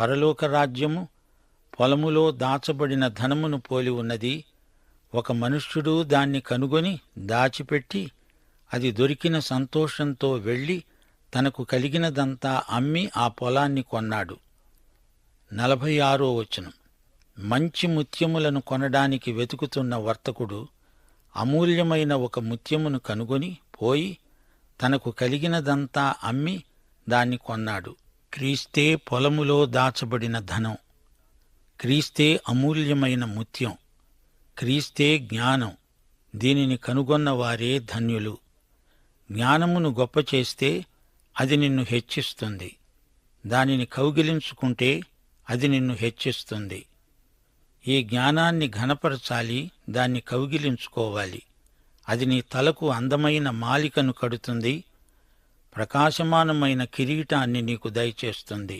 పరలోక రాజ్యము పొలములో దాచబడిన ధనమును పోలి ఉన్నది. ఒక మనుష్యుడు దాన్ని కనుగొని దాచిపెట్టి అది దొరికిన సంతోషంతో వెళ్లి తనకు కలిగినదంతా అమ్మి ఆ పొలాన్ని కొన్నాడు. 46వ వచనం. మంచి ముత్యములను కొనడానికి వెతుకుతున్న వర్తకుడు అమూల్యమైన ఒక ముత్యమును కనుగొని పోయి తనకు కలిగినదంతా అమ్మి దాన్ని కొన్నాడు. క్రీస్తే పొలములో దాచబడిన ధనం, క్రీస్తే అమూల్యమైన ముత్యం, క్రీస్తే జ్ఞానం. దీనిని కనుగొన్నవారే ధన్యులు. జ్ఞానమును గొప్ప చేస్తే అది నిన్ను హెచ్చిస్తుంది. దానిని కౌగిలించుకుంటే అది నిన్ను హెచ్చిస్తుంది. ఈ జ్ఞానాన్ని ఘనపరచాలి, దాన్ని కౌగిలించుకోవాలి. అది నీ తలకు అందమైన మాలికను కడుతుంది, ప్రకాశమానమైన కిరీటాన్ని నీకు దయచేస్తుంది.